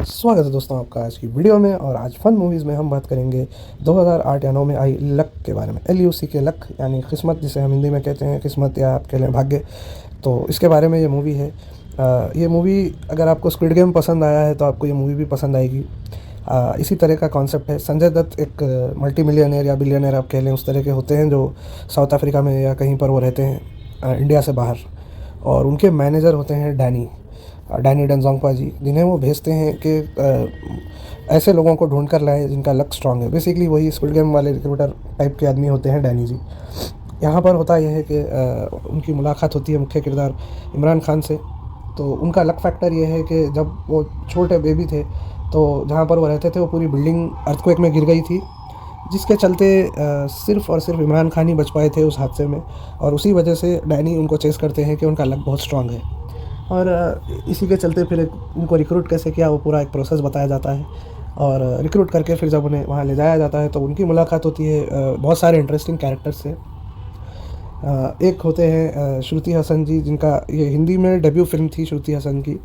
स्वागत है दोस्तों आपका आज की वीडियो में। और आज फन मूवीज़ में हम बात करेंगे 2008 या 9 में आई लक के बारे में। LUC के लक यानी किस्मत, जिसे हम हिंदी में कहते हैं किस्मत या आप कह लें भाग्य। तो इसके बारे में ये मूवी है। ये मूवी अगर आपको स्क्विड गेम पसंद आया है तो आपको ये मूवी भी पसंद आएगी। इसी तरह का कॉन्सेप्ट है। संजय दत्त एक मल्टी मिलियनर या बिलियनर आप कह लें, उस तरह के होते हैं जो साउथ अफ्रीका में या कहीं पर वो रहते हैं इंडिया से बाहर। और उनके मैनेजर होते हैं डैनी डेंजोंगपा जी, जिन्हें वो भेजते हैं कि ऐसे लोगों को ढूंढ कर लाएं जिनका लक स्ट्रांग है। बेसिकली वही स्क्विड गेम वाले रिक्रूटर टाइप के आदमी होते हैं डैनी जी। यहाँ पर होता यह है कि उनकी मुलाकात होती है मुख्य किरदार इमरान खान से। तो उनका लक फैक्टर ये है कि जब वो छोटे बेबी थे तो जहाँ पर वो रहते थे वो पूरी बिल्डिंग अर्थक्वेक में गिर गई थी, जिसके चलते सिर्फ़ और सिर्फ इमरान खान ही बच पाए थे उस हादसे में। और उसी वजह से डैनी उनको चेस करते हैं कि उनका लक बहुत स्ट्रांग है। और इसी के चलते फिर उनको रिक्रूट कैसे किया वो पूरा एक प्रोसेस बताया जाता है। और रिक्रूट करके फिर जब उन्हें वहाँ ले जाया जाता है तो उनकी मुलाकात होती है बहुत सारे इंटरेस्टिंग कैरेक्टर्स से। एक होते हैं श्रुति हसन जी, जिनका ये हिंदी में डेब्यू फिल्म थी श्रुति हसन की।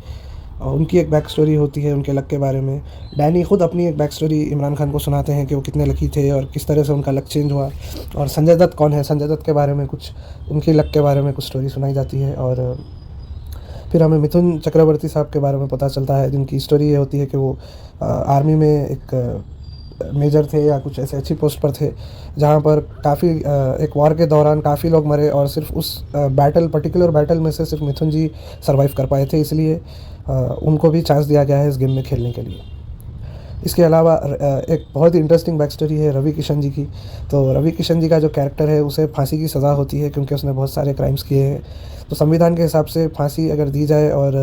और उनकी एक बैक स्टोरी होती है उनके लक के बारे में। डैनी खुद अपनी एक बैक स्टोरी इमरान खान को सुनाते हैं कि वो कितने लकी थे और किस तरह से उनका लक चेंज हुआ। और संजय दत्त कौन है, संजय दत्त के बारे में कुछ, उनकी लक के बारे में कुछ स्टोरी सुनाई जाती है। और फिर हमें मिथुन चक्रवर्ती साहब के बारे में पता चलता है, जिनकी स्टोरी ये होती है कि वो आर्मी में एक मेजर थे या कुछ ऐसे अच्छी पोस्ट पर थे, जहाँ पर काफ़ी एक वॉर के दौरान काफ़ी लोग मरे और सिर्फ उस पर्टिकुलर बैटल में से सिर्फ मिथुन जी सरवाइव कर पाए थे। इसलिए उनको भी चांस दिया गया है इस गेम में खेलने के लिए। इसके अलावा एक बहुत ही इंटरेस्टिंग बैक स्टोरी है रवि किशन जी की। तो रवि किशन जी का जो कैरेक्टर है उसे फांसी की सज़ा होती है क्योंकि उसने बहुत सारे क्राइम्स किए हैं। तो संविधान के हिसाब से फांसी अगर दी जाए और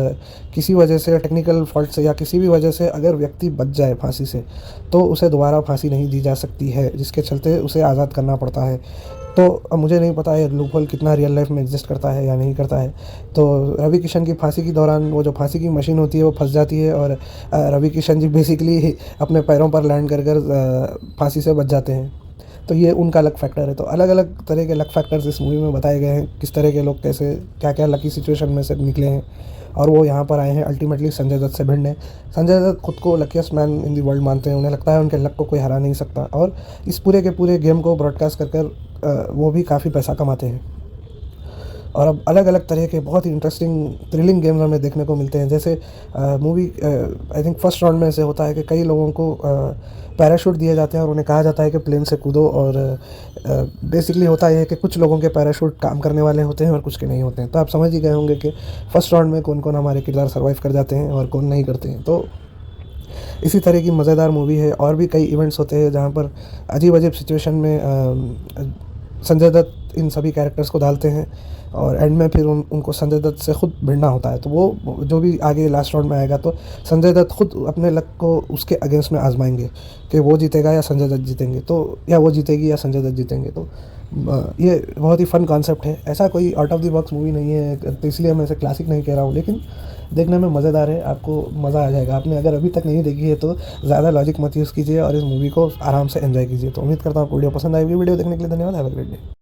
किसी वजह से टेक्निकल फॉल्ट से या किसी भी वजह से अगर व्यक्ति बच जाए फांसी से, तो उसे दोबारा फांसी नहीं दी जा सकती है, जिसके चलते उसे आज़ाद करना पड़ता है। तो अब मुझे नहीं पता है लूप होल कितना रियल लाइफ में एग्जिस्ट करता है या नहीं करता है। तो रवि किशन की फांसी के दौरान वो जो फांसी की मशीन होती है वो फंस जाती है और रवि किशन जी बेसिकली अपने पैरों पर लैंड कर फांसी से बच जाते हैं। तो ये उनका लक फैक्टर है। तो अलग अलग तरह के लक फैक्टर्स इस मूवी में बताए गए हैं, किस तरह के लोग कैसे क्या क्या लकी सिचुएशन में से निकले हैं और वो यहाँ पर आए हैं अल्टीमेटली संजय दत्त से भिड़ने। संजय दत्त खुद को luckiest man in the world मानते हैं। उन्हें लगता है उनके लक को कोई हरा नहीं सकता। और इस पूरे के पूरे गेम को ब्रॉडकास्ट कर वो भी काफ़ी पैसा कमाते हैं। और अब अलग अलग तरह के बहुत ही इंटरेस्टिंग थ्रिलिंग गेम्स हमें देखने को मिलते हैं। जैसे movie I think first round में ऐसे होता है कि कई लोगों को पैराशूट दिए जाते हैं और उन्हें कहा जाता है कि प्लेन से कूदो। और बेसिकली होता यह है कि कुछ लोगों के पैराशूट काम करने वाले होते हैं और कुछ के नहीं होते हैं। तो आप समझ ही गए होंगे कि फर्स्ट राउंड में कौन कौन हमारे किरदार सर्वाइव कर जाते हैं और कौन नहीं करते हैं। तो इसी तरह की मज़ेदार मूवी है। और भी कई इवेंट्स होते हैं जहाँ पर अजीब अजीब सिचुएशन में संजय दत्त इन सभी कैरेक्टर्स को डालते हैं और एंड में फिर उनको संजय दत्त से खुद भिड़ना होता है। तो वो जो भी आगे लास्ट राउंड में आएगा तो संजय दत्त खुद अपने लक को उसके अगेंस्ट में आजमाएंगे कि वो जीतेगा या संजय दत्त जीतेंगे, तो या वो जीतेगी या संजय दत्त जीतेंगे। तो ये बहुत ही फ़न कॉन्सेप्ट है। ऐसा कोई out of the box movie नहीं है, तो इसलिए मैं इसे क्लासिक नहीं कह रहा हूँ, लेकिन देखने में मज़ेदार है। आपको मज़ा आ जाएगा। आपने अगर अभी तक नहीं देखी है तो ज़्यादा लॉजिक मत यूज़ कीजिए और इस मूवी को आराम से एंजॉय कीजिए। तो उम्मीद करता हूँ आपको वीडियो पसंद आएगी। वीडियो देखने के लिए धन्यवाद। Have a great day.